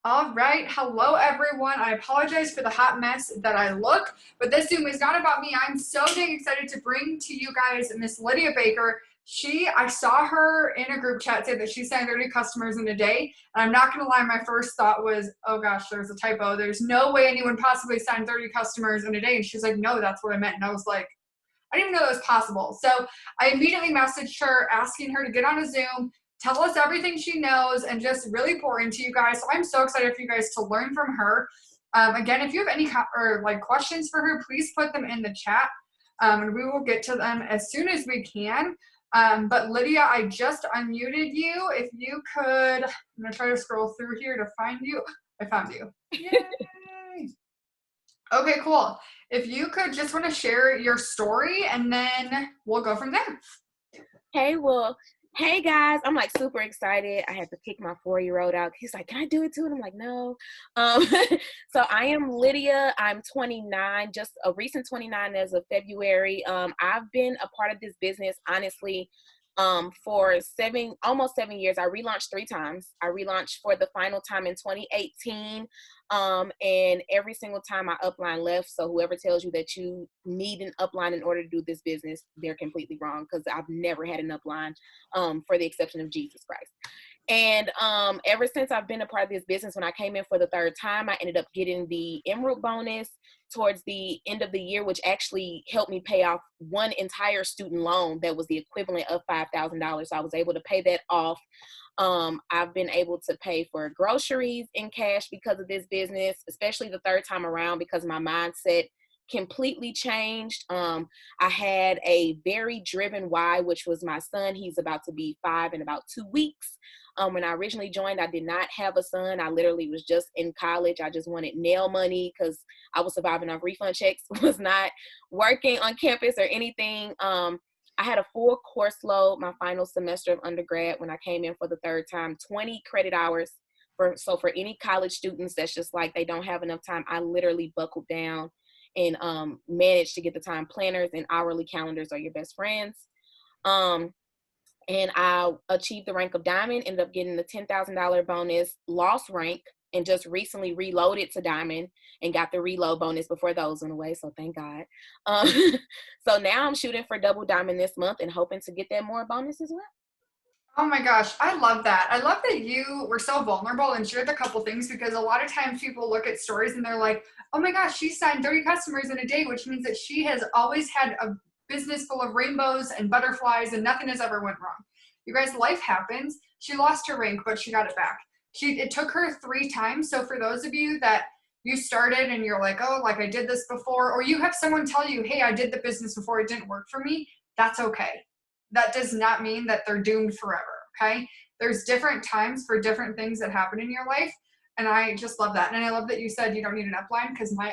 All right. Hello, everyone. I apologize for the hot mess that I look, but this Zoom is not about me. I'm so dang excited to bring to you guys Miss Lydia Baker. I saw her in a group chat say that she signed 30 customers in a day. And I'm not going to lie, my first thought was, oh gosh, there's a typo. There's no way anyone possibly signed 30 customers in a day. And she's like, no, that's what I meant. And I was like, I didn't even know that was possible. So I immediately messaged her asking her to get on a Zoom, tell us everything she knows, and just really pour into you guys. So I'm so excited for you guys to learn from her. Again, if you have any questions for her, please put them in the chat, and we will get to them as soon as we can. But Lydia, I just unmuted you. If you could, I'm gonna try to scroll through here to find you. I found you. Yay! Okay, cool. If you could just want to share your story and then we'll go from there. Hey guys, I'm like super excited. I had to kick my 4-year-old out. He's like, can I do it too? And I'm like, no. So I am Lydia. I'm 29, just a recent 29 as of February. I've been a part of this business, honestly, for almost 7 years. I relaunched 3 times. I relaunched for the final time in 2018. And every single time my upline left. So whoever tells you that you need an upline in order to do this business, they're completely wrong, because I've never had an upline, for the exception of Jesus Christ. And ever since I've been a part of this business, when I came in for the 3rd time, I ended up getting the Emerald bonus towards the end of the year, which actually helped me pay off one entire student loan that was the equivalent of $5,000. So I was able to pay that off. I've been able to pay for groceries in cash because of this business, especially the 3rd time around, because my mindset completely changed. I had a very driven why, which was my son. He's about to be 5 in about 2 weeks. When I originally joined, I did not have a son. I literally was just in college. I just wanted nail money because I was surviving off refund checks, was not working on campus or anything. I had a full course load my final semester of undergrad when I came in for the 3rd time, 20 credit hours. So for any college students that's just like they don't have enough time, I literally buckled down and managed to get the time planners, and hourly calendars are your best friends. And I achieved the rank of diamond, ended up getting the $10,000 bonus, lost rank, and just recently reloaded to diamond and got the reload bonus before those went away. So thank God. So now I'm shooting for double diamond this month and hoping to get that more bonus as well. Oh my gosh, I love that. I love that you were so vulnerable and shared a couple things, because a lot of times people look at stories and they're like, oh my gosh, she signed 30 customers in a day, which means that she has always had a business full of rainbows and butterflies and nothing has ever went wrong. You guys, life happens. She lost her rank, but she got it back. It took her 3 times. So for those of you that you started and you're like, oh, like I did this before, or you have someone tell you, hey, I did the business before, it didn't work for me, that's okay. That does not mean that they're doomed forever, okay? There's different times for different things that happen in your life, and I just love that. And I love that you said you don't need an upline, because my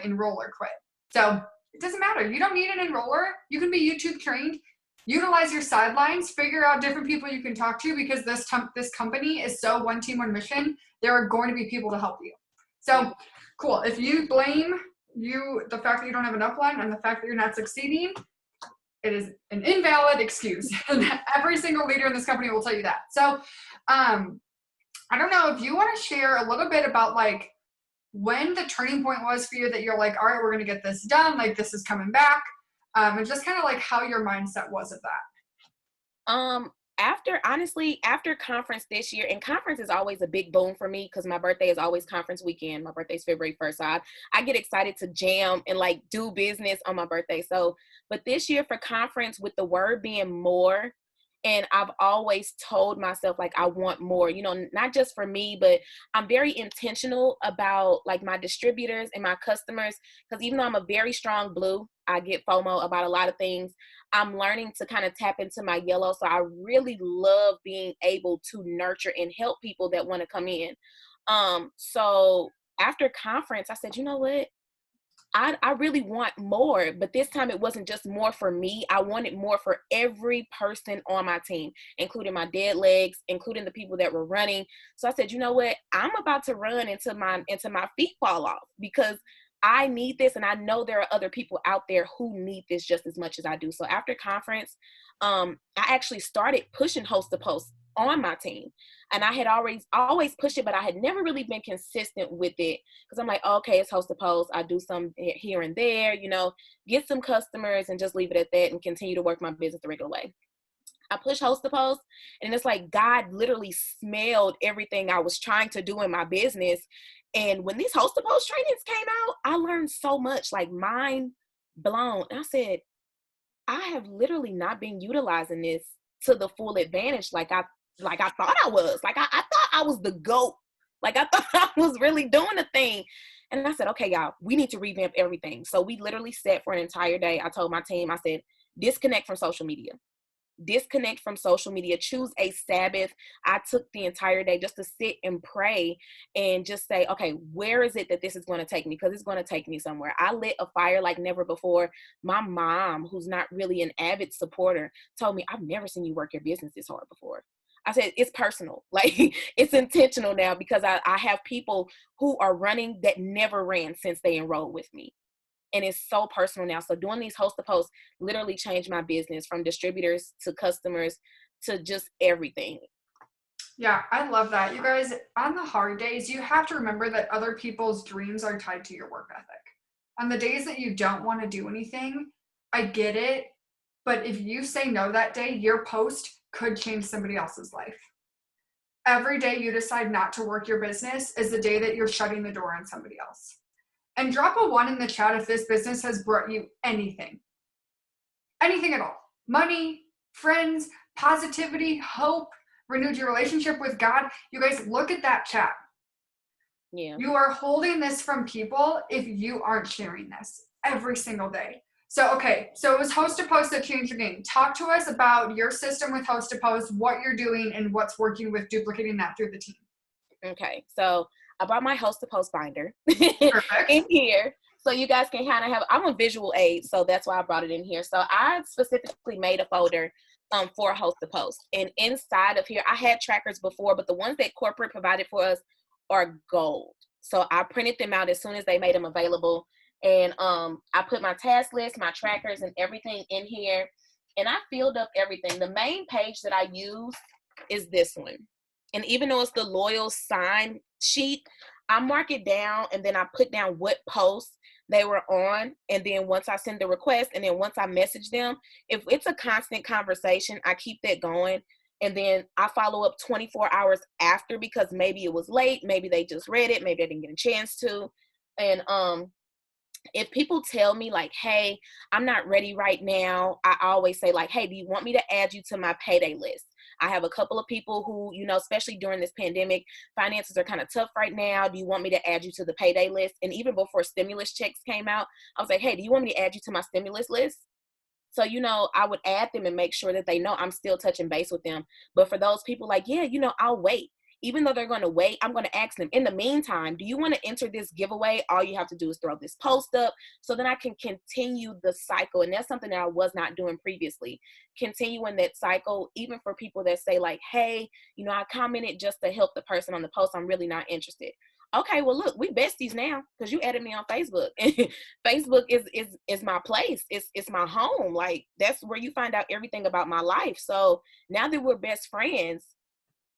enroller quit. So it doesn't matter. You don't need an enroller. You can be YouTube trained. Utilize your sidelines. Figure out different people you can talk to, because this company is so one team, one mission. There are going to be people to help you. So cool. If you blame the fact that you don't have an upline and the fact that you're not succeeding, it is an invalid excuse. Every single leader in this company will tell you that. So I don't know if you want to share a little bit about like when the turning point was for you that you're like, all right, we're going to get this done. Like this is coming back. And just kind of like how your mindset was of that. After conference this year, and conference is always a big boom for me because my birthday is always conference weekend. My birthday is February 1st. So I get excited to jam and like do business on my birthday. So, but this year for conference, with the word being more, and I've always told myself, like, I want more, not just for me, but I'm very intentional about like my distributors and my customers. Because even though I'm a very strong blue, I get FOMO about a lot of things. I'm learning to kind of tap into my yellow. So I really love being able to nurture and help people that want to come in. So after conference, I said, you know what? I really want more, but this time it wasn't just more for me. I wanted more for every person on my team, including my dead legs, including the people that were running. So I said, you know what? I'm about to run until my feet fall off, because I need this. And I know there are other people out there who need this just as much as I do. So after conference, I actually started pushing host to post on my team. And I had always pushed it, but I had never really been consistent with it because I'm like, okay, it's host to post. I do some here and there, get some customers and just leave it at that and continue to work my business the regular way. I push host to post, and it's like God literally smelled everything I was trying to do in my business. And when these host to post trainings came out, I learned so much, like mind blown. And I said, I have literally not been utilizing this to the full advantage like I thought I was. Like I thought I was the GOAT. Like I thought I was really doing a thing. And I said, okay, y'all, we need to revamp everything. So we literally sat for an entire day. I told my team, I said, disconnect from social media. Disconnect from social media, choose a Sabbath. I took the entire day just to sit and pray and just say, okay, where is it that this is going to take me? Because it's going to take me somewhere. I lit a fire like never before. My mom, who's not really an avid supporter, told me, I've never seen you work your business this hard before. I said, it's personal. Like it's intentional now because I have people who are running that never ran since they enrolled with me. And it's so personal now. So doing these host to posts literally changed my business from distributors to customers to just everything. Yeah, I love that. You guys, on the hard days, you have to remember that other people's dreams are tied to your work ethic. On the days that you don't want to do anything, I get it. But if you say no that day, your post could change somebody else's life. Every day you decide not to work your business is the day that you're shutting the door on somebody else. And drop a 1 in the chat if this business has brought you anything. Anything at all. Money, friends, positivity, hope, renewed your relationship with God. You guys, look at that chat. Yeah. You are holding this from people if you aren't sharing this every single day. So, okay, so it was host to post that changed your game. Talk to us about your system with host to post, what you're doing, and what's working with duplicating that through the team. Okay, so I brought my host to post binder Perfect. in here. So you guys can kind of have, I'm a visual aid, so that's why I brought it in here. So I specifically made a folder for a host to post. And inside of here, I had trackers before, but the ones that corporate provided for us are gold. So I printed them out as soon as they made them available. And I put my task list, my trackers, and everything in here. And I filled up everything. The main page that I use is this one. And even though it's the loyal sign sheet, I mark it down and then I put down what posts they were on. And then once I send the request and then once I message them, if it's a constant conversation, I keep that going. And then I follow up 24 hours after because maybe it was late, maybe they just read it, maybe I didn't get a chance to. And if people tell me like, hey, I'm not ready right now, I always say like, hey, do you want me to add you to my payday list? I have a couple of people who, especially during this pandemic, finances are kind of tough right now. Do you want me to add you to the payday list? And even before stimulus checks came out, I was like, hey, do you want me to add you to my stimulus list? So, I would add them and make sure that they know I'm still touching base with them. But for those people like, yeah, I'll wait. Even though they're going to wait, I'm going to ask them, in the meantime, do you want to enter this giveaway? All you have to do is throw this post up so then I can continue the cycle. And that's something that I was not doing previously. Continuing that cycle, even for people that say like, hey, I commented just to help the person on the post. I'm really not interested. Okay, well, look, we besties now because you added me on Facebook. Facebook is my place. It's my home. Like, that's where you find out everything about my life. So now that we're best friends,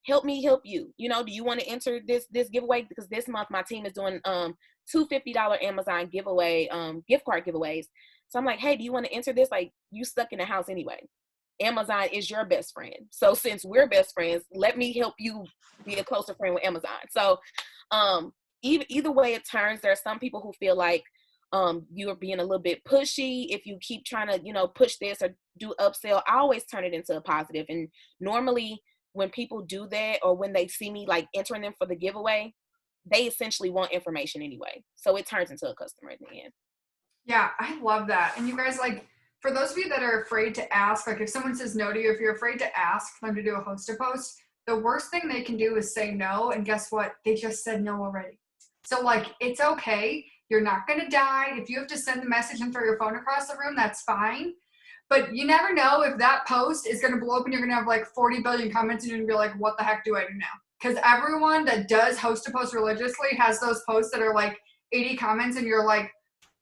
help me help you. Do you want to enter this giveaway? Because this month my team is doing two $50 Amazon giveaway gift card giveaways. So I'm like, hey, do you want to enter this? Like, you stuck in the house anyway. Amazon is your best friend. So since we're best friends, let me help you be a closer friend with Amazon. So either way it turns, there are some people who feel like you are being a little bit pushy if you keep trying to, push this or do upsell. I always turn it into a positive. And normally when people do that or when they see me like entering them for the giveaway, they essentially want information anyway. So it turns into a customer at the end. Yeah, I love that. And you guys, like, for those of you that are afraid to ask, like if someone says no to you, if you're afraid to ask them to do a host to post, the worst thing they can do is say no. And guess what? They just said no already. So like, it's okay. You're not going to die. If you have to send the message and throw your phone across the room, that's fine. But you never know if that post is going to blow up and you're going to have like 40 billion comments and you're going to be like, what the heck do I do now? Because everyone that does host to post religiously has those posts that are like 80 comments and you're like,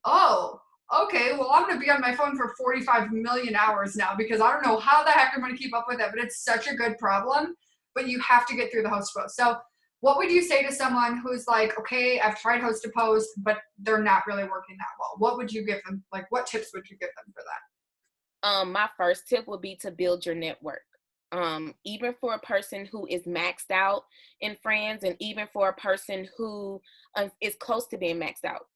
oh, okay, well, I'm going to be on my phone for 45 million hours now because I don't know how the heck I'm going to keep up with it, but it's such a good problem. but you have to get through the host to post. So what would you say to someone who's like, okay, I've tried host to post, but they're not really working that well? What would you give them? Like, what tips would you give them for that? My first tip would be to build your network. Even for a person who is maxed out in friends, and even for a person who is close to being maxed out,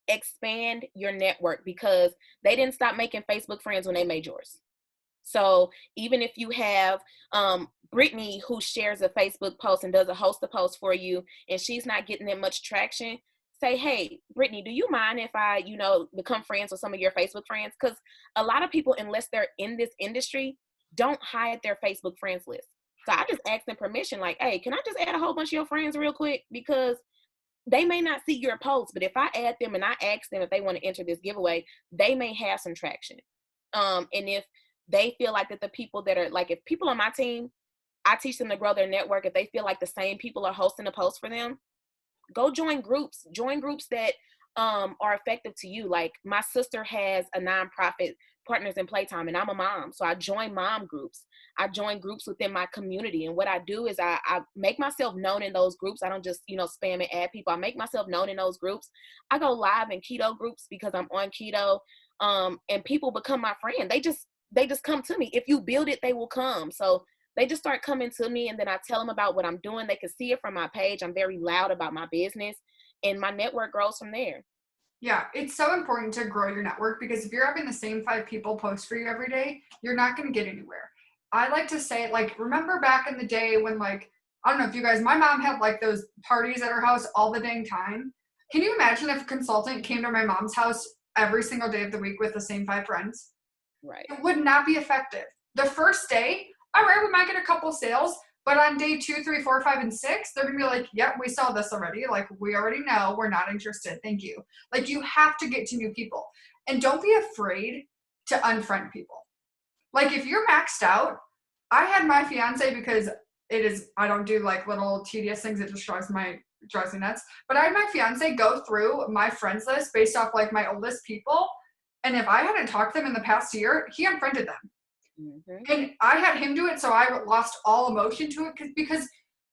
expand your network, because they didn't stop making Facebook friends when they made yours. So even if you have Brittany, who shares a Facebook post and does a host of posts for you, and she's not getting that much traction, say, hey, Brittany, do you mind if I, become friends with some of your Facebook friends? Because a lot of people, unless they're in this industry, don't hide their Facebook friends list. So I just ask them permission, like, hey, can I just add a whole bunch of your friends real quick? Because they may not see your post, but if I add them and I ask them if they want to enter this giveaway, they may have some traction. And if they feel like that the people that are, like, if people on my team, I teach them to grow their network. If they feel like the same people are hosting a post for them, go join groups that are effective to you. Like, my sister has a nonprofit, Partners in Playtime, and I'm a mom, so I join mom groups. I join groups within my community, and what I do is I make myself known in those groups. I don't just spam and add people. I make myself known in those groups. I go live in keto groups because I'm on keto, and people become my friend. They just come to me. If you build it, they will come. So they just start coming to me, and then I tell them about what I'm doing. They can see it from my page. I'm very loud about my business, and my network grows from there. Yeah, it's so important to grow your network, because if you're having the same 5 people post for you every day, you're not going to get anywhere. I like to say, like, remember back in the day when, like, I don't know if you guys, my mom had like those parties at her house all the dang time. Can you imagine if a consultant came to my mom's house every single day of the week with the same 5 friends? Right. It would not be effective. The first day, all right, we might get a couple sales, but on day 2, 3, 4, 5, and 6, they're gonna be like, yep, we saw this already. Like, we already know, we're not interested. Thank you. Like, you have to get to new people. And don't be afraid to unfriend people. Like, if you're maxed out, I had my fiance, because I don't do like little tedious things. It just drives me nuts. But I had my fiance go through my friends list based off like my oldest people. And if I hadn't talked to them in the past year, he unfriended them. Mm-hmm. And I had him do it, so I lost all emotion to it, because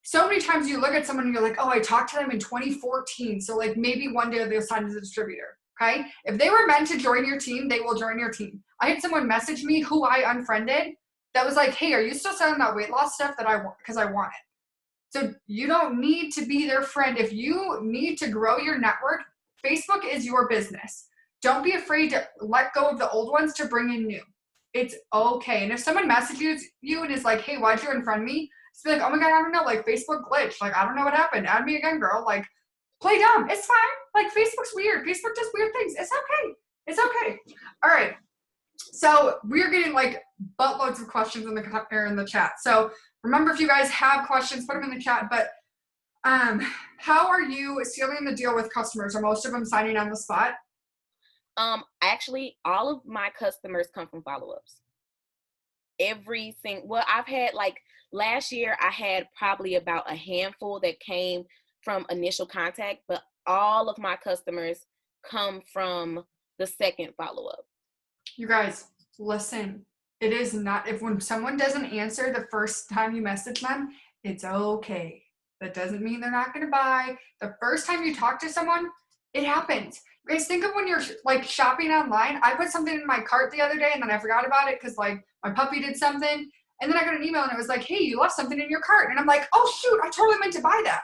so many times you look at someone and you're like, oh, I talked to them in 2014, so like maybe one day they'll sign as a distributor. Okay, if they were meant to join your team, they will join your team. I had someone message me who I unfriended that was like, hey, are you still selling that weight loss stuff that I want, because I want it? So you don't need to be their friend. If you need to grow your network, Facebook is your business. Don't be afraid to let go of the old ones to bring in new. It's okay. And if someone messages you and is like, hey, why'd you unfriend me? Just be like, oh my God, I don't know. Like, Facebook glitched. Like, I don't know what happened. Add me again, girl. Like, play dumb. It's fine. Like, Facebook's weird. Facebook does weird things. It's okay. It's okay. All right. So we're getting like buttloads of questions in the chat. So remember, if you guys have questions, put them in the chat. But how are you sealing the deal with customers? Are most of them signing on the spot? Actually, all of my customers come from follow-ups. Well, I've had, like, last year I had probably about a handful that came from initial contact, but all of my customers come from the second follow-up. You guys, listen. It is not, if when someone doesn't answer the first time you message them, it's okay. That doesn't mean they're not going to buy. The first time you talk to someone, it happens. You guys, think of when you're like shopping online. I put something in my cart the other day and then I forgot about it because like my puppy did something. And then I got an email and it was like, hey, you left something in your cart. And I'm like, oh shoot, I totally meant to buy that.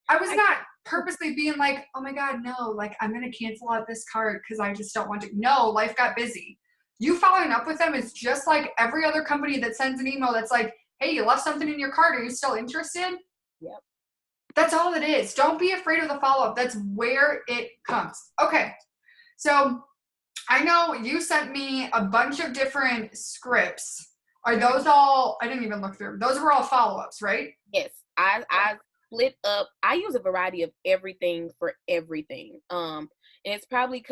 I was not purposely being like, oh my God, no, like I'm going to cancel out this cart because I just don't want to. No, life got busy. You following up with them is just like every other company that sends an email that's like, hey, you left something in your cart. Are you still interested? Yep. That's all it is. Don't be afraid of the follow-up. That's where it comes. Okay. So I know you sent me a bunch of different scripts. Are those all, I didn't even look through them. Those were all follow-ups, right? Yes. I split up. I use a variety of everything for everything. And it's probably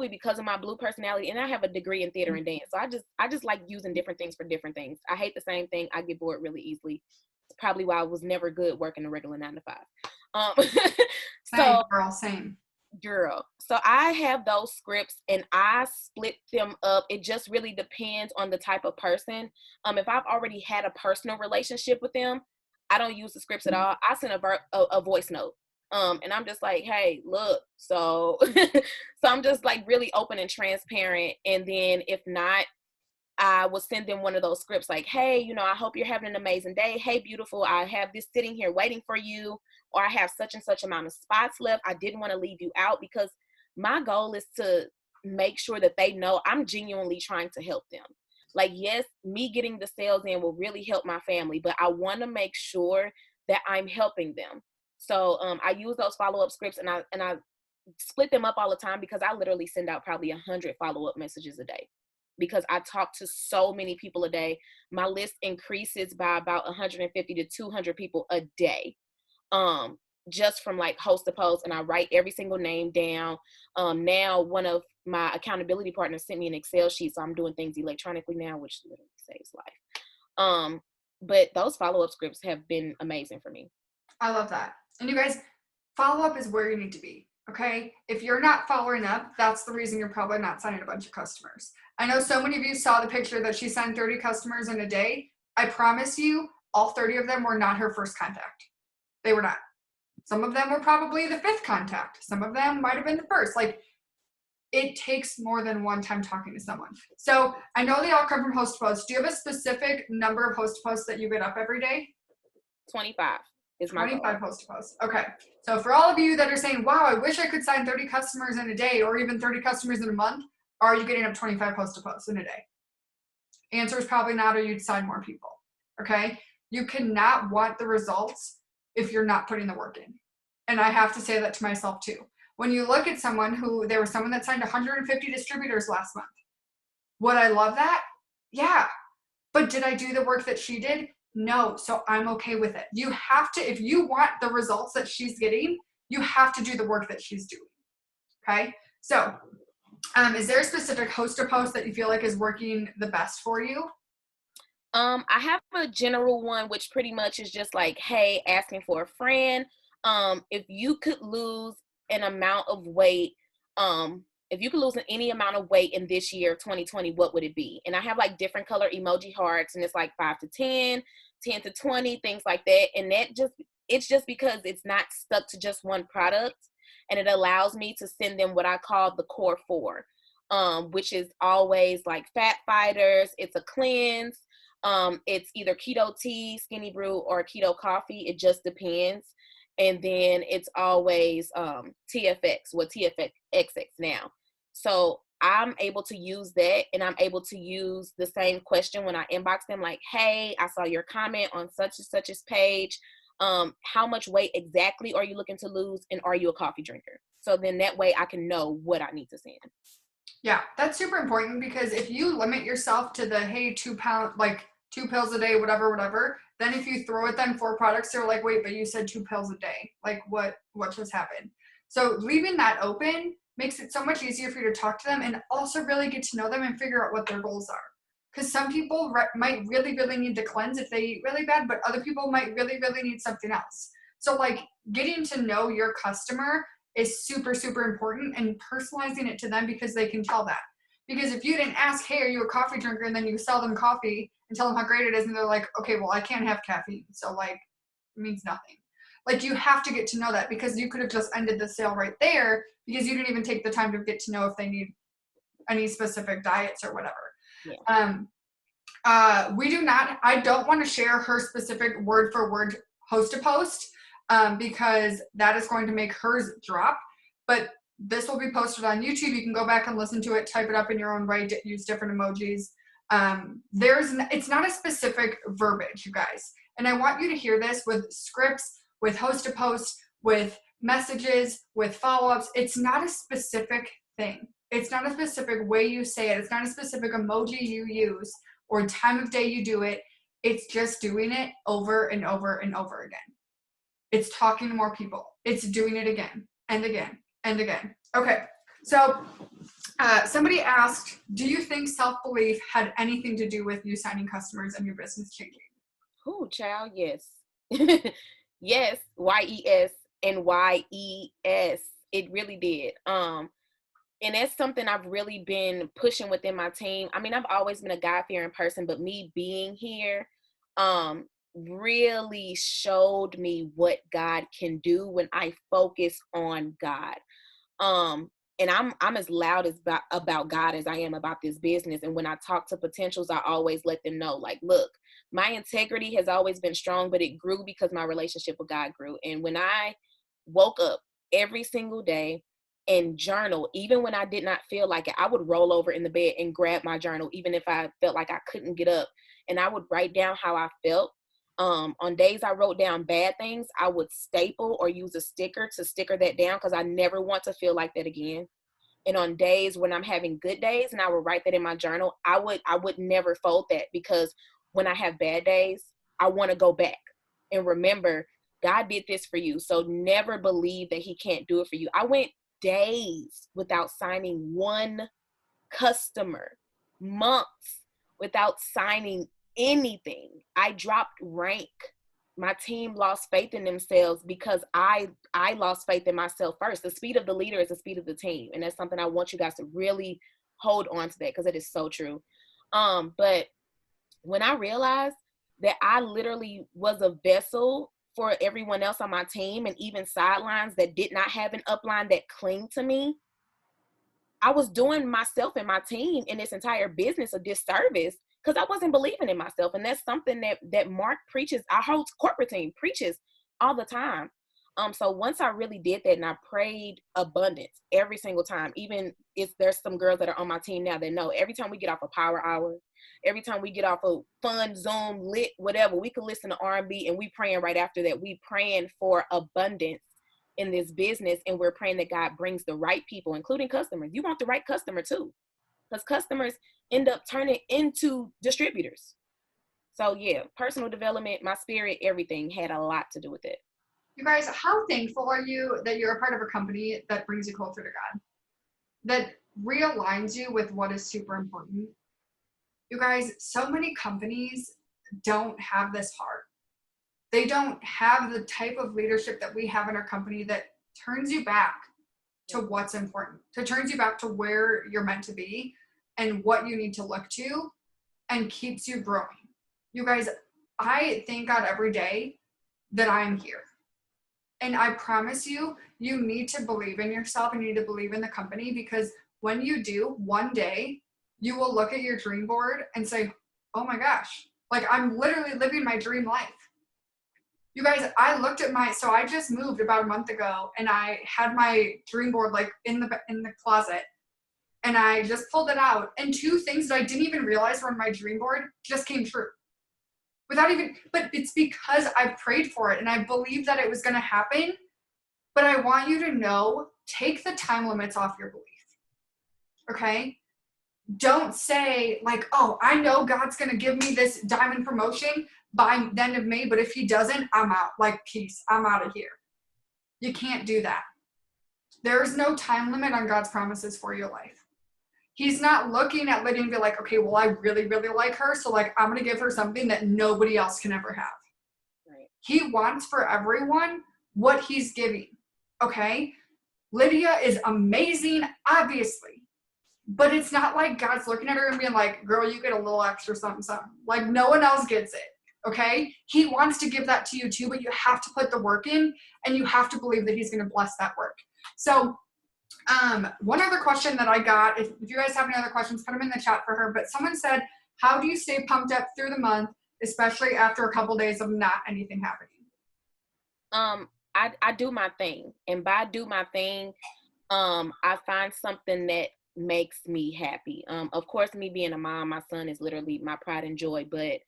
because of my blue personality, and I have a degree in theater and dance. So I just like using different things for different things. I hate the same thing. I get bored really easily. It's probably why I was never good working a regular 9 to 5. Same, girl, same. Girl. So I have those scripts and I split them up. It just really depends on the type of person. If I've already had a personal relationship with them, I don't use the scripts at all. I send a voice note. And I'm just like, hey, look, so I'm just like really open and transparent. And then if not, I will send them one of those scripts like, hey, I hope you're having an amazing day. Hey, beautiful, I have this sitting here waiting for you, or I have such and such amount of spots left. I didn't want to leave you out, because my goal is to make sure that they know I'm genuinely trying to help them. Like, yes, me getting the sales in will really help my family, but I want to make sure that I'm helping them. So I use those follow-up scripts, and I split them up all the time, because I literally send out probably 100 follow-up messages a day, because I talk to so many people a day. My list increases by about 150 to 200 people a day, just from like host to post, and I write every single name down. Now one of my accountability partners sent me an Excel sheet, so I'm doing things electronically now, which literally saves life. But those follow-up scripts have been amazing for me. I love that. And you guys, follow up is where you need to be. Okay. If you're not following up, that's the reason you're probably not signing a bunch of customers. I know so many of you saw the picture that she signed 30 customers in a day. I promise you, all 30 of them were not her first contact. They were not. Some of them were probably the fifth contact. Some of them might have been the first. Like, it takes more than one time talking to someone. So I know they all come from host posts. Do you have a specific number of host posts that you get up every day? 25 is my 25 goal. host posts. Okay. So for all of you that are saying, wow, I wish I could sign 30 customers in a day, or even 30 customers in a month, are you getting up 25 host posts in a day? Answer is probably not, or you'd sign more people. Okay. You cannot want the results if you're not putting the work in. And I have to say that to myself too. When you look at someone there was someone that signed 150 distributors last month. Would I love that? Yeah. But did I do the work that she did? No. So I'm okay with it. You have to, if you want the results that she's getting, you have to do the work that she's doing. Okay. So, is there a specific host to post that you feel like is working the best for you? I have a general one, which pretty much is just like, hey, asking for a friend. If you could lose an amount of weight, if you could lose any amount of weight in this year, 2020, what would it be? And I have like different color emoji hearts, and it's like 5 to 10, 10 to 20, things like that. And it's just because it's not stuck to just one product, and it allows me to send them what I call the core four, which is always like fat fighters. It's a cleanse. It's either keto tea, skinny brew, or keto coffee. It just depends. And then it's always TFX, TFX now. So I'm able to use that, and I'm able to use the same question when I inbox them, like, hey, I saw your comment on such and such's page. How much weight exactly are you looking to lose, and are you a coffee drinker? So then that way I can know what I need to send. Yeah, that's super important, because if you limit yourself to the, hey, 2 pound, like 2 pills a day, whatever, then if you throw at them 4 products, they're like, wait, but you said 2 pills a day. Like, what just happened? So leaving that open makes it so much easier for you to talk to them, and also really get to know them and figure out what their goals are. Because some people might really, really need to cleanse if they eat really bad, but other people might really, really need something else. So like, getting to know your customer is super, super important, and personalizing it to them, because they can tell that. Because if you didn't ask, hey, are you a coffee drinker? And then you sell them coffee and tell them how great it is, and they're like, okay, well, I can't have caffeine. So like, it means nothing. Like, you have to get to know that, because you could have just ended the sale right there, because you didn't even take the time to get to know if they need any specific diets or whatever. Yeah. I don't want to share her specific word for word host to post, because that is going to make hers drop. But this will be posted on YouTube. You can go back and listen to it, type it up in your own way, use different emojis. It's not a specific verbiage, you guys. And I want you to hear this with scripts, with host to post, with messages, with follow-ups. It's not a specific thing. It's not a specific way you say it. It's not a specific emoji you use or time of day you do it. It's just doing it over and over and over again. It's talking to more people. It's doing it again and again and again. Okay, so somebody asked, do you think self-belief had anything to do with you signing customers and your business changing? Oh, child, yes. Yes, YES and YES. It really did. And that's something I've really been pushing within my team. I mean, I've always been a God-fearing person, but me being here, really showed me what God can do when I focus on God. And I'm as loud as about God as I am about this business. And when I talk to potentials, I always let them know, like, look, my integrity has always been strong, but it grew because my relationship with God grew. And when I woke up every single day and journal, even when I did not feel like it, I would roll over in the bed and grab my journal, even if I felt like I couldn't get up, and I would write down how I felt. On days I wrote down bad things, I would staple or use a sticker to sticker that down because I never want to feel like that again. And on days when I'm having good days and I would write that in my journal, I would never fold that, because when I have bad days, I want to go back and remember God did this for you. So never believe that he can't do it for you. I went days without signing one customer, months without signing anything. I dropped rank. My team lost faith in themselves because I lost faith in myself first. The speed of the leader is the speed of the team, and that's something I want you guys to really hold on to, that because it is so true. But when I realized that I literally was a vessel for everyone else on my team, and even sidelines that did not have an upline that clinged to me, I was doing myself and my team in this entire business a disservice because I wasn't believing in myself. And that's something that Mark preaches, our whole corporate team preaches all the time. So once I really did that and I prayed abundance every single time, even if there's some girls that are on my team now that know every time we get off a power hour, every time we get off a fun Zoom lit, whatever, we can listen to R&B, and we praying right after that. We praying for abundance in this business, and we're praying that God brings the right people, including customers. You want the right customer too, because customers end up turning into distributors. So yeah, personal development, my spirit, everything had a lot to do with it. You guys, how thankful are you that you're a part of a company that brings you closer to God, that realigns you with what is super important? You guys, so many companies don't have this heart. They don't have the type of leadership that we have in our company that turns you back to what's important, to turns you back to where you're meant to be and what you need to look to, and keeps you growing. You guys, I thank God every day that I'm here. And I promise you, you need to believe in yourself and you need to believe in the company, because when you do, one day you will look at your dream board and say, oh my gosh, like I'm literally living my dream life. You guys, I looked at so I just moved about a month ago, and I had my dream board like in the closet, and I just pulled it out, and two things that I didn't even realize were on my dream board just came true. But it's because I prayed for it and I believed that it was going to happen. But I want you to know, take the time limits off your belief. Okay? Don't say like, oh, I know God's going to give me this diamond promotion by the end of May, but if he doesn't, I'm out. Like, peace, I'm out of here. You can't do that. There is no time limit on God's promises for your life. He's not looking at Lydia and be like, okay, well, I really, really like her, so like I'm gonna give her something that nobody else can ever have. Right. He wants for everyone what he's giving. Okay? Lydia is amazing, obviously. But it's not like God's looking at her and being like, girl, you get a little extra something, something. Like no one else gets it. Okay? He wants to give that to you too, but you have to put the work in, and you have to believe that he's gonna bless that work. So one other question that I got, if you guys have any other questions, put them in the chat for her. But someone said, how do you stay pumped up through the month, especially after a couple days of not anything happening? I do my thing. And by do my thing, I find something that makes me happy. Of course, me being a mom, my son is literally my pride and joy, but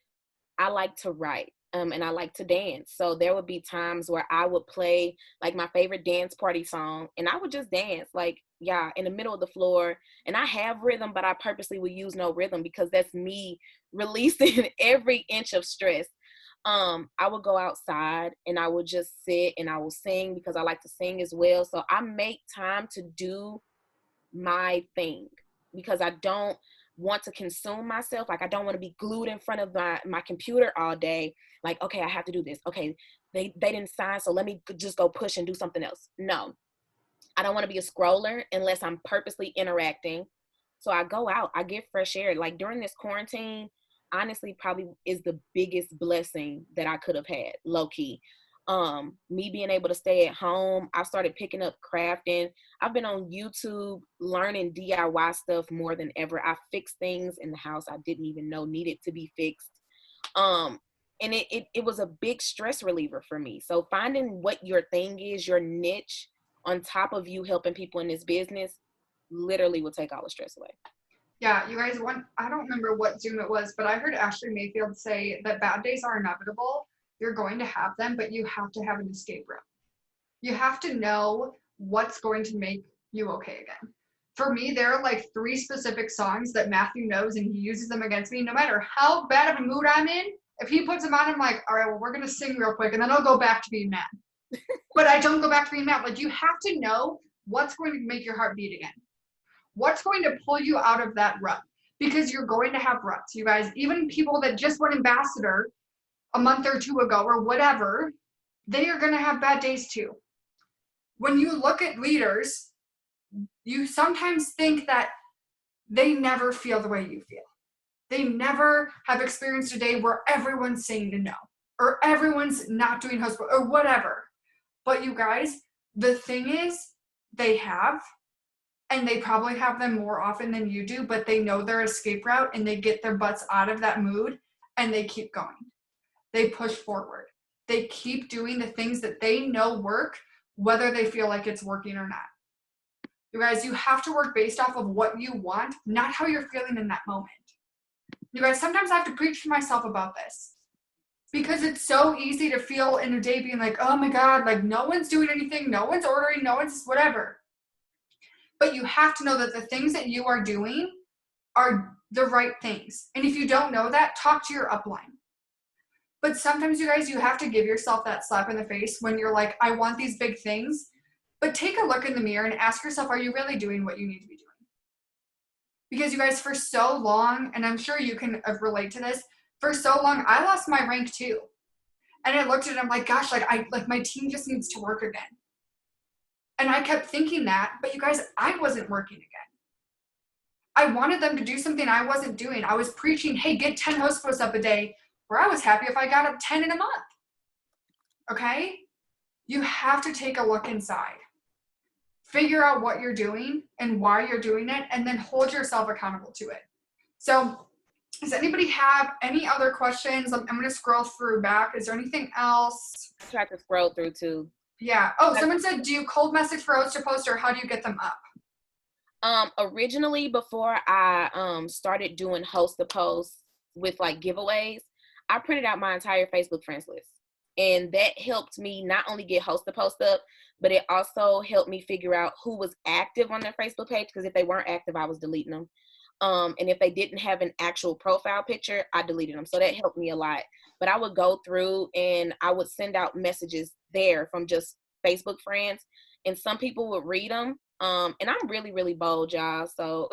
I like to write. And I like to dance. So there would be times where I would play like my favorite dance party song, and I would just dance like, yeah, in the middle of the floor. And I have rhythm, but I purposely would use no rhythm because that's me releasing every inch of stress. I would go outside and I would just sit and I will sing because I like to sing as well. So I make time to do my thing because I don't want to consume myself. Like I don't want to be glued in front of my computer all day. Like, okay, I have to do this. Okay, they didn't sign, so let me just go push and do something else. No, I don't want to be a scroller unless I'm purposely interacting. So I go out, I get fresh air. Like during this quarantine, honestly probably is the biggest blessing that I could have had, low key. Me being able to stay at home, I started picking up crafting. I've been on YouTube learning DIY stuff more than ever. I fixed things in the house I didn't even know needed to be fixed. Um, and it was a big stress reliever for me. So finding what your thing is, your niche, on top of you helping people in this business, literally will take all the stress away. Yeah, you guys, I don't remember what Zoom it was, but I heard Ashley Mayfield say that bad days are inevitable. You're going to have them, but you have to have an escape route. You have to know what's going to make you okay again. For me, there are like 3 specific songs that Matthew knows and he uses them against me. No matter how bad of a mood I'm in, if he puts them on, I'm like, all right, well, we're going to sing real quick and then I'll go back to being mad. But I don't go back to being mad. Like, you have to know what's going to make your heart beat again. What's going to pull you out of that rut? Because you're going to have ruts, you guys. Even people that just went ambassador a month or 2 ago or whatever, they are going to have bad days too. When you look at leaders, you sometimes think that they never feel the way you feel. They never have experienced a day where everyone's saying to no, or everyone's not doing host, or whatever. But you guys, the thing is, they have, and they probably have them more often than you do, but they know their escape route and they get their butts out of that mood and they keep going. They push forward. They keep doing the things that they know work, whether they feel like it's working or not. You guys, you have to work based off of what you want, not how you're feeling in that moment. You guys, sometimes I have to preach to myself about this because it's so easy to feel in a day being like, oh my God, like no one's doing anything, no one's ordering, no one's whatever. But you have to know that the things that you are doing are the right things. And if you don't know that, talk to your upline. But sometimes, you guys, you have to give yourself that slap in the face when you're like, I want these big things. But take a look in the mirror and ask yourself, are you really doing what you need to be doing? Because you guys, for so long, and I'm sure you can relate to this, for so long, I lost my rank too. And I looked at it, I'm like, gosh, like my team just needs to work again. And I kept thinking that, but you guys, I wasn't working again. I wanted them to do something I wasn't doing. I was preaching, hey, get 10 host posts up a day, where I was happy if I got up 10 in a month. Okay? You have to take a look inside. Figure out what you're doing and why you're doing it, and then hold yourself accountable to it. So, does anybody have any other questions? I'm going to scroll through back. Is there anything else? I tried to scroll through too. Yeah. Oh, someone said, do you cold message for host to post, or how do you get them up? Originally, before I started doing host to post with like giveaways, I printed out my entire Facebook friends list. And that helped me not only get host to post up, but it also helped me figure out who was active on their Facebook page. Because if they weren't active, I was deleting them. And if they didn't have an actual profile picture, I deleted them. So that helped me a lot. But I would go through and I would send out messages there from just Facebook friends. And some people would read them. And I'm really, really bold, y'all. So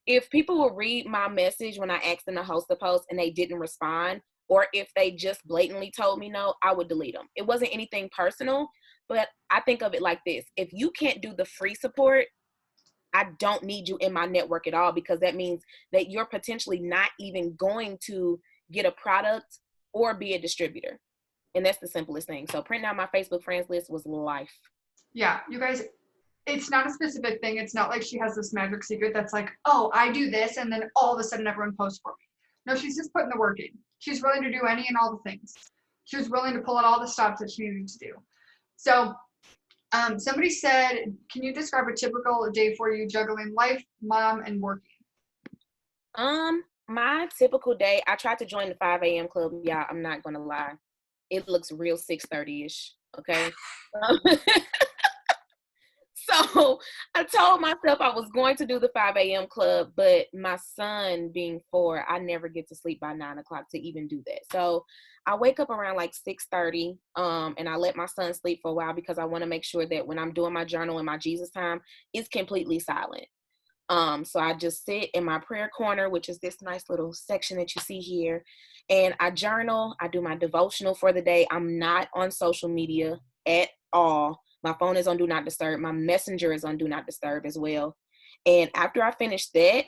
if people would read my message when I asked them to host a post and they didn't respond, or if they just blatantly told me no, I would delete them. It wasn't anything personal, but I think of it like this. If you can't do the free support, I don't need you in my network at all, because that means that you're potentially not even going to get a product or be a distributor. And that's the simplest thing. So printing out my Facebook friends list was life. Yeah, you guys, it's not a specific thing. It's not like she has this magic secret that's like, oh, I do this, and then all of a sudden everyone posts for me. No, she's just putting the work in. She's willing to do any and all the things. She was willing to pull out all the stops that she needed to do. So somebody said, can you describe a typical day for you juggling life, mom, and working? My typical day, I tried to join the 5 a.m. club. Yeah, I'm not going to lie. It looks real 6:30-ish. Okay. So I told myself I was going to do the 5 a.m. club, but my son being 4, I never get to sleep by 9 o'clock to even do that. So I wake up around like 6:30, and I let my son sleep for a while because I want to make sure that when I'm doing my journal and my Jesus time, it's completely silent. So I just sit in my prayer corner, which is this nice little section that you see here, and I journal. I do my devotional for the day. I'm not on social media at all. My phone is on Do Not Disturb. My messenger is on Do Not Disturb as well. And after I finish that,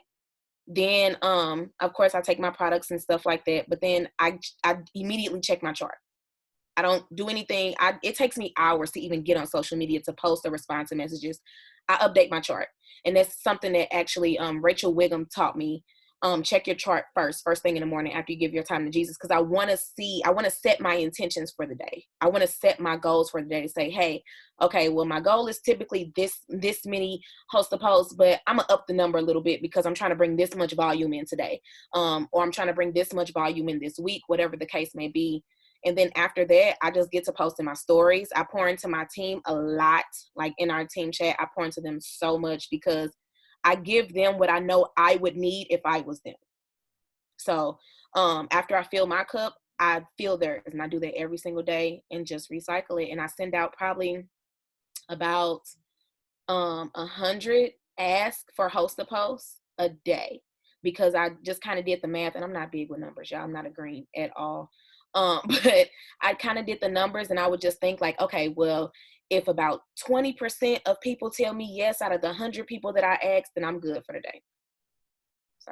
Then, of course, I take my products and stuff like that. But then I immediately check my chart. I don't do anything. It takes me hours to even get on social media to post or respond to messages. I update my chart. And that's something that actually Rachel Wiggum taught me. Check your chart first thing in the morning after you give your time to Jesus. Because I want to set my intentions for the day. I want to set my goals for the day to say, hey, okay, well, my goal is typically this many host to post, but I'm going to up the number a little bit because I'm trying to bring this much volume in today. Or I'm trying to bring this much volume in this week, whatever the case may be. And then after that, I just get to post in my stories. I pour into my team a lot. Like in our team chat, I pour into them so much because I give them what I know I would need if I was them. So after I fill my cup, I fill theirs. And I do that every single day and just recycle it. And I send out probably about 100 ask for host to post a day because I just kind of did the math, and I'm not big with numbers, y'all. I'm not a green at all. But I kind of did the numbers, and I would just think like, okay, well, if about 20% of people tell me yes out of the 100 people that I asked, then I'm good for the day. So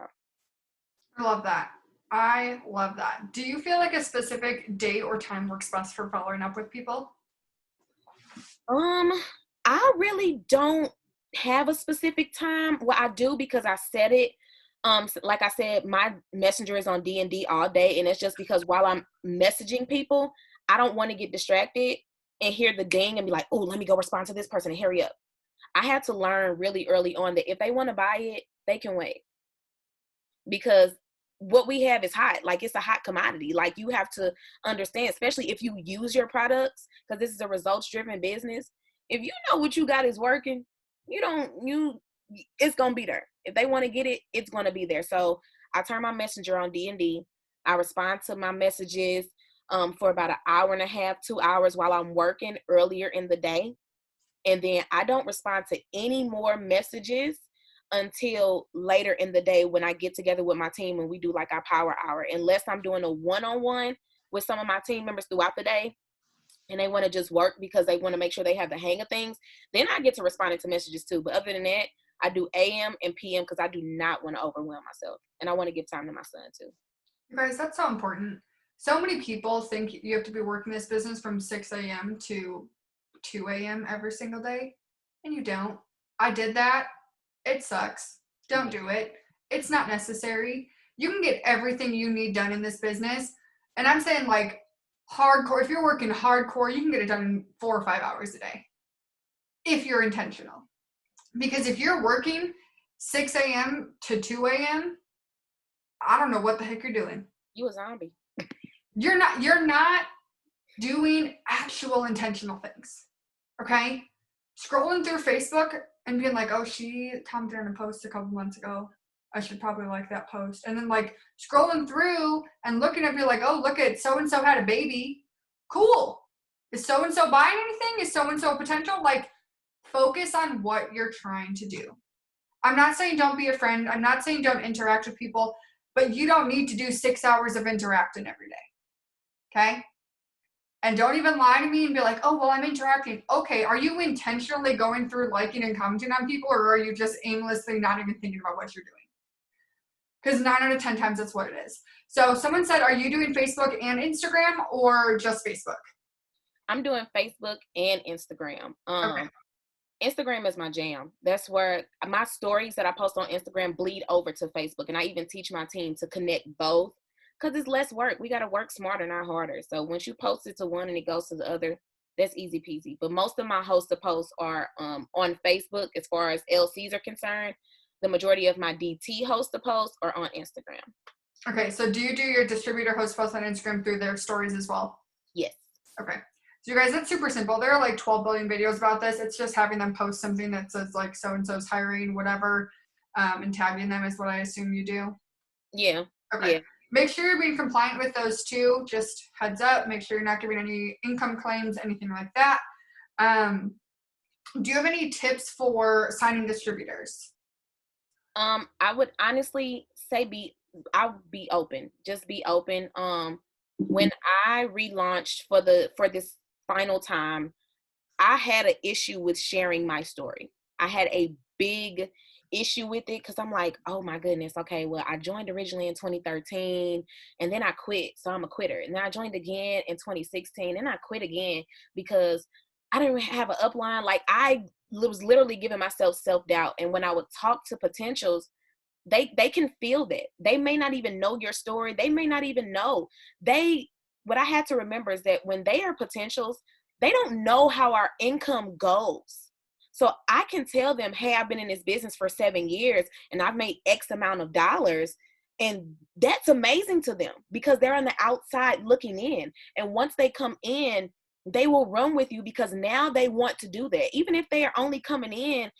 I love that. I love that. Do you feel like a specific date or time works best for following up with people? I really don't have a specific time. Well, I do because I set it. Like I said, my messenger is on D&D all day, and it's just because while I'm messaging people, I don't want to get distracted and hear the ding and be like, oh, let me go respond to this person and hurry up. I had to learn really early on that if they want to buy it, they can wait. Because what we have is hot. Like, it's a hot commodity. Like, you have to understand, especially if you use your products, because this is a results-driven business. If you know what you got is working, it's gonna be there. If they want to get it, it's gonna be there. So I turn my messenger on D&D. I respond to my messages for about an hour and a half, 2 hours while I'm working earlier in the day. And then I don't respond to any more messages until later in the day when I get together with my team and we do like our power hour. Unless I'm doing a one-on-one with some of my team members throughout the day and they want to just work because they want to make sure they have the hang of things, then I get to respond to messages too. But other than that, I do AM and PM because I do not want to overwhelm myself. And I want to give time to my son too. You guys, that's so important. So many people think you have to be working this business from 6 a.m. to 2 a.m. every single day, and you don't. I did that. It sucks. Don't do it. It's not necessary. You can get everything you need done in this business. And I'm saying like hardcore, if you're working hardcore, you can get it done in 4 or 5 hours a day if you're intentional. Because if you're working 6 a.m. to 2 a.m., I don't know what the heck you're doing. You a zombie. You're not doing actual intentional things. Okay? Scrolling through Facebook and being like, oh, she commented on a post a couple months ago. I should probably like that post. And then like scrolling through and looking at, be like, oh, look at so-and-so had a baby. Cool. Is so-and-so buying anything? Is so-and-so potential? Like, focus on what you're trying to do. I'm not saying don't be a friend. I'm not saying don't interact with people, but you don't need to do 6 hours of interacting every day. Okay? And don't even lie to me and be like, oh, well, I'm interacting. Okay, are you intentionally going through liking and commenting on people, or are you just aimlessly not even thinking about what you're doing? Because 9 out of 10 times that's what it is. So someone said, are you doing Facebook and Instagram or just Facebook? I'm doing Facebook and Instagram. Okay. Instagram is my jam. That's where my stories that I post on Instagram bleed over to Facebook. And I even teach my team to connect both because it's less work. We got to work smarter, not harder. So once you post it to one and it goes to the other, that's easy peasy. But most of my host posts are on Facebook as far as LCs are concerned. The majority of my DT host posts are on Instagram. Okay, so do you do your distributor host posts on Instagram through their stories as well? Yes. Okay. So you guys, that's super simple. There are like 12 billion videos about this. It's just having them post something that says like so-and-so's hiring, whatever, and tagging them is what I assume you do. Yeah. Okay. Yeah. Make sure you're being compliant with those two. Just heads up. Make sure you're not giving any income claims, anything like that. Do you have any tips for signing distributors? I would honestly say I'll be open. Just be open. When I relaunched for this final time, I had an issue with sharing my story. I had a big issue with it because I'm like, oh my goodness, okay, well, I joined originally in 2013 and then I quit. So I'm a quitter. And then I joined again in 2016 and I quit again because I didn't have an upline. Like I was literally giving myself self-doubt. And when I would talk to potentials, they can feel that. They may not even know your story. They may not even know. What I had to remember is that when they are potentials, they don't know how our income goes. So I can tell them, hey, I've been in this business for 7 years and I've made X amount of dollars. And that's amazing to them because they're on the outside looking in. And once they come in, they will run with you because now they want to do that. Even if they are only coming in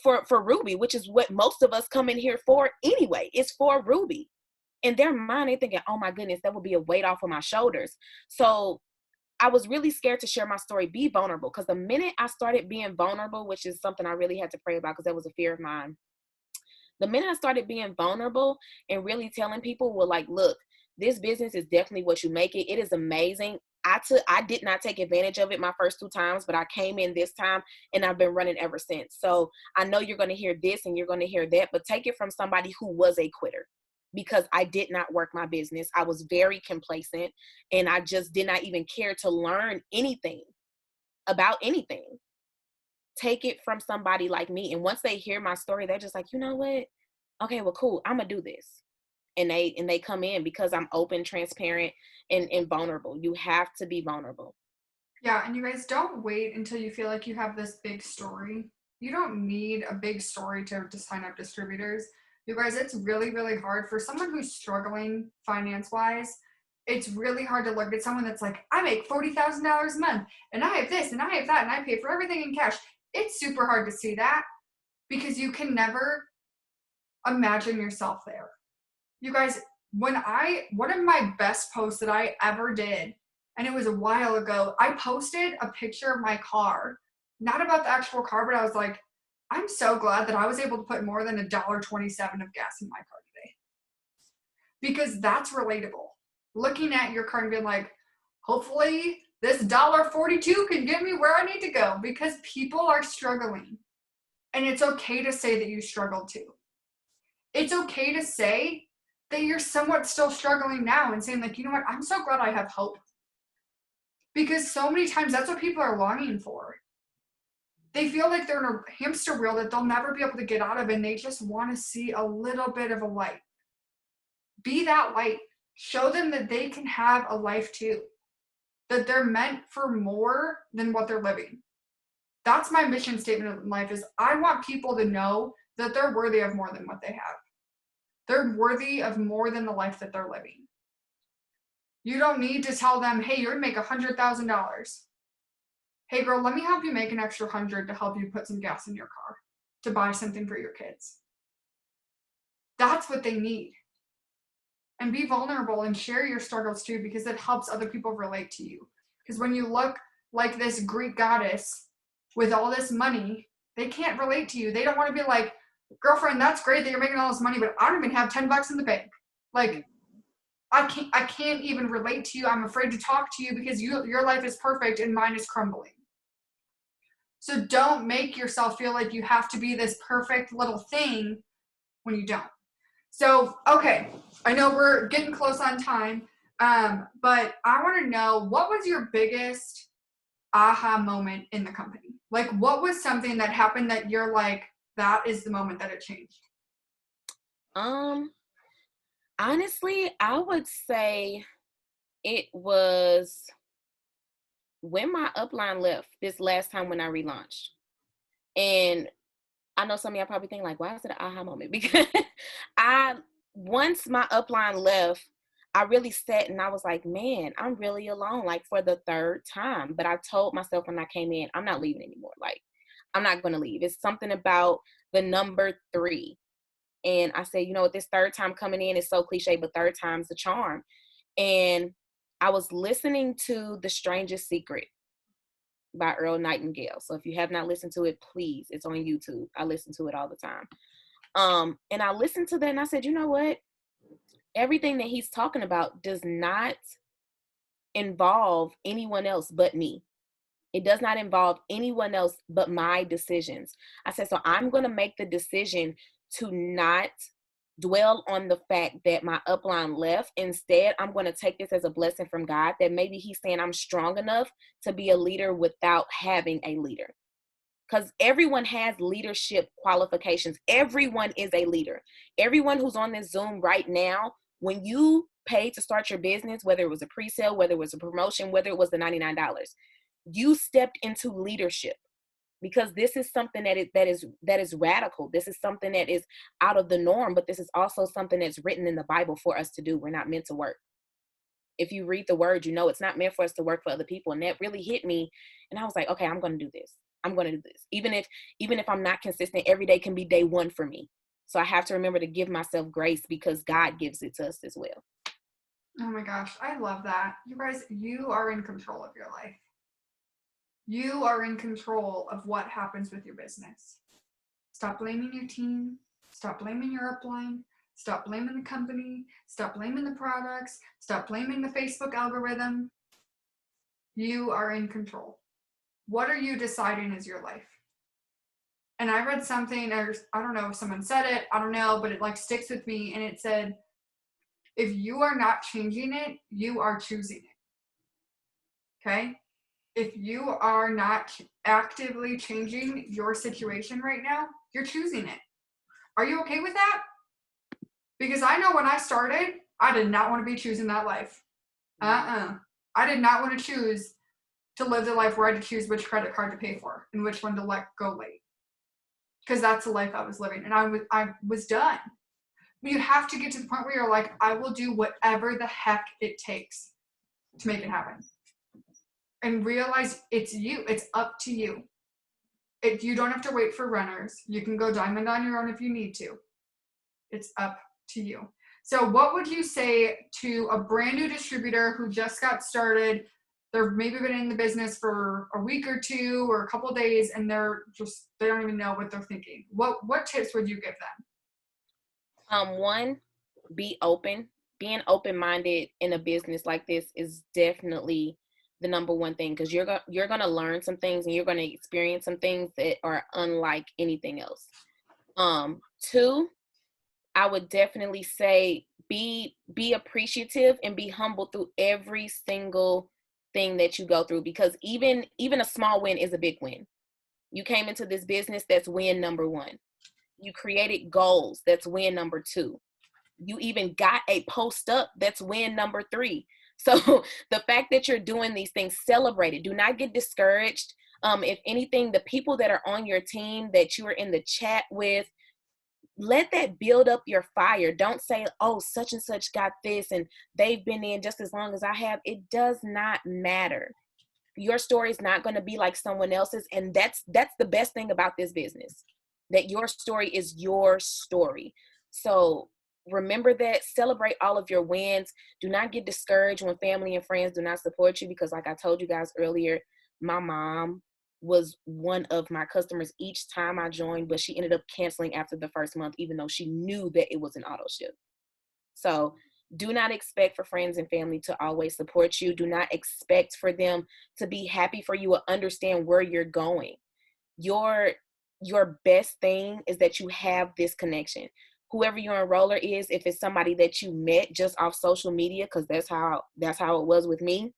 for Ruby, which is what most of us come in here for anyway. It's for Ruby. In their mind, they're thinking, oh my goodness, that would be a weight off of my shoulders. So I was really scared to share my story, be vulnerable. Because the minute I started being vulnerable, which is something I really had to pray about because that was a fear of mine. The minute I started being vulnerable and really telling people, well, like, look, this business is definitely what you make it. It is amazing. I did not take advantage of it my first 2 times, but I came in this time and I've been running ever since. So I know you're going to hear this and you're going to hear that, but take it from somebody who was a quitter because I did not work my business. I was very complacent and I just did not even care to learn anything about anything. Take it from somebody like me. And once they hear my story, they're just like, you know what? Okay, well, cool. I'm going to do this. And they come in because I'm open, transparent, and vulnerable. You have to be vulnerable. Yeah, and you guys don't wait until you feel like you have this big story. You don't need a big story to sign up distributors. You guys, it's really, really hard for someone who's struggling finance wise. It's really hard to look at someone that's like, I make $40,000 a month and I have this and I have that and I pay for everything in cash. It's super hard to see that because you can never imagine yourself there. You guys, one of my best posts that I ever did, and it was a while ago, I posted a picture of my car, not about the actual car, but I was like, I'm so glad that I was able to put more than $1.27 of gas in my car today. Because that's relatable. Looking at your car and being like, hopefully this $1.42 can get me where I need to go because people are struggling. And it's okay to say that you struggled too. It's okay to say that you're somewhat still struggling now and saying like, you know what, I'm so glad I have hope. Because so many times that's what people are longing for. They feel like they're in a hamster wheel that they'll never be able to get out of and they just want to see a little bit of a light. Be that light. Show them that they can have a life too. That they're meant for more than what they're living. That's my mission statement in life is I want people to know that they're worthy of more than what they have. They're worthy of more than the life that they're living. You don't need to tell them, hey, you're gonna make $100,000. Hey girl, let me help you make an extra 100 to help you put some gas in your car to buy something for your kids. That's what they need. And be vulnerable and share your struggles too, because it helps other people relate to you. Because when you look like this Greek goddess with all this money, they can't relate to you. They don't want to be like, girlfriend, that's great that you're making all this money, but I don't even have $10 in the bank. Like, I can't even relate to you. I'm afraid to talk to you because your life is perfect and mine is crumbling. So don't make yourself feel like you have to be this perfect little thing when you don't. So, okay, I know we're getting close on time, but I want to know, what was your biggest aha moment in the company? Like, what was something that happened that you're like, that is the moment that it changed? Honestly, I would say it was when my upline left this last time when I relaunched. And I know some of y'all probably think like, why is it an aha moment? Because I once my upline left, I really sat and I was like, man, I'm really alone, like for the third time. But I told myself when I came in, I'm not leaving anymore. Like, I'm not gonna leave. It's something about the number 3. And I said, you know what, this third time coming in is so cliche, but third time's the charm. And I was listening to The Strangest Secret by Earl Nightingale. So if you have not listened to it, please, it's on YouTube. I listen to it all the time. And I listened to that and I said, you know what? Everything that he's talking about does not involve anyone else but me. It does not involve anyone else but my decisions. I said, so I'm going to make the decision to not dwell on the fact that my upline left. Instead, I'm going to take this as a blessing from God, that maybe he's saying I'm strong enough to be a leader without having a leader. Because everyone has leadership qualifications. Everyone is a leader. Everyone who's on this Zoom right now, when you paid to start your business, whether it was a pre-sale, whether it was a promotion, whether it was the $99, you stepped into leadership, because this is something that is radical. This is something that is out of the norm, but this is also something that's written in the Bible for us to do. We're not meant to work. If you read the word, you know it's not meant for us to work for other people. And that really hit me. And I was like, okay, I'm going to do this. I'm going to do this. Even if I'm not consistent, every day can be day one for me. So I have to remember to give myself grace, because God gives it to us as well. Oh my gosh, I love that. You guys, you are in control of your life. You are in control of what happens with your business. Stop blaming your team. Stop blaming your upline. Stop blaming the company. Stop blaming the products. Stop blaming the Facebook algorithm. You are in control. What are you deciding is your life? And I read something, or I don't know if someone said it, I don't know, but it like sticks with me. And it said, if you are not changing it, you are choosing it. Okay? If you are not actively changing your situation right now, you're choosing it. Are you okay with that? Because I know when I started, I did not want to be choosing that life. I did not want to choose to live the life where I had to choose which credit card to pay for and which one to let go late. Because that's the life I was living, and I was done. But you have to get to the point where you're like, I will do whatever the heck it takes to make it happen. And realize it's you. It's up to you. You don't have to wait for runners. You can go diamond on your own if you need to. It's up to you. So what would you say to a brand new distributor who just got started? They've maybe been in the business for a week or two or a couple of days, and they don't even know what they're thinking. What tips would you give them? One, be open. Being open-minded in a business like this is definitely the number one thing, because you're going to learn some things and you're going to experience some things that are unlike anything else. Two, I would definitely say be appreciative and be humble through every single thing that you go through, because even a small win is a big win. You came into this business, that's win number one. You created goals, that's win number two. You even got a post up, that's win number three. So the fact that you're doing these things, celebrate it. Do not get discouraged. If anything, the people that are on your team that you are in the chat with, let that build up your fire. Don't say, oh, such and such got this and they've been in just as long as I have. It does not matter. Your story is not going to be like someone else's. And that's the best thing about this business, that your story is your story. So remember that, celebrate all of your wins. Do not get discouraged when family and friends do not support you, because like I told you guys earlier, my mom was one of my customers each time I joined, but she ended up canceling after the first month, even though she knew that it was an auto ship. So do not expect for friends and family to always support you. Do not expect for them to be happy for you or understand where you're going. Your best thing is that you have this connection. Whoever your enroller is, if it's somebody that you met just off social media, because that's how it was with me,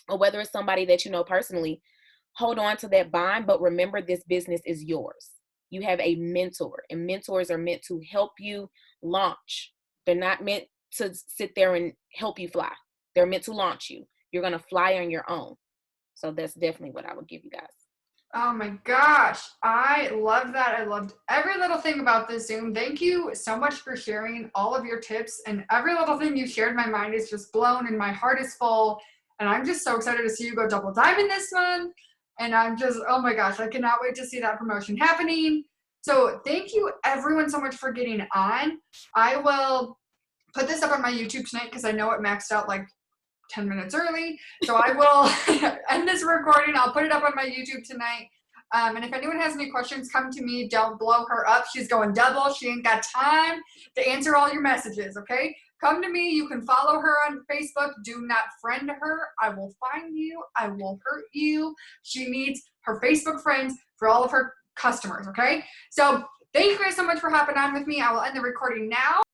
or whether it's somebody that you know personally, hold on to that bond. But remember, this business is yours. You have a mentor, and mentors are meant to help you launch. They're not meant to sit there and help you fly. They're meant to launch you. You're going to fly on your own. So that's definitely what I would give you guys. Oh my gosh, I love that. I loved every little thing about this Zoom. Thank you so much for sharing all of your tips, and every little thing you shared, my mind is just blown and my heart is full. And I'm just so excited to see you go double diamond this month. And I'm just, oh my gosh, I cannot wait to see that promotion happening. So thank you everyone so much for getting on. I will put this up on my YouTube tonight because I know it maxed out like 10 minutes early. So I will end this recording. I'll put it up on my YouTube tonight. And if anyone has any questions, come to me. Don't blow her up. She's going double. She ain't got time to answer all your messages, okay? Come to me. You can follow her on Facebook. Do not friend her. I will find you. I will hurt you. She needs her Facebook friends for all of her customers, okay? So thank you guys so much for hopping on with me. I will end the recording now.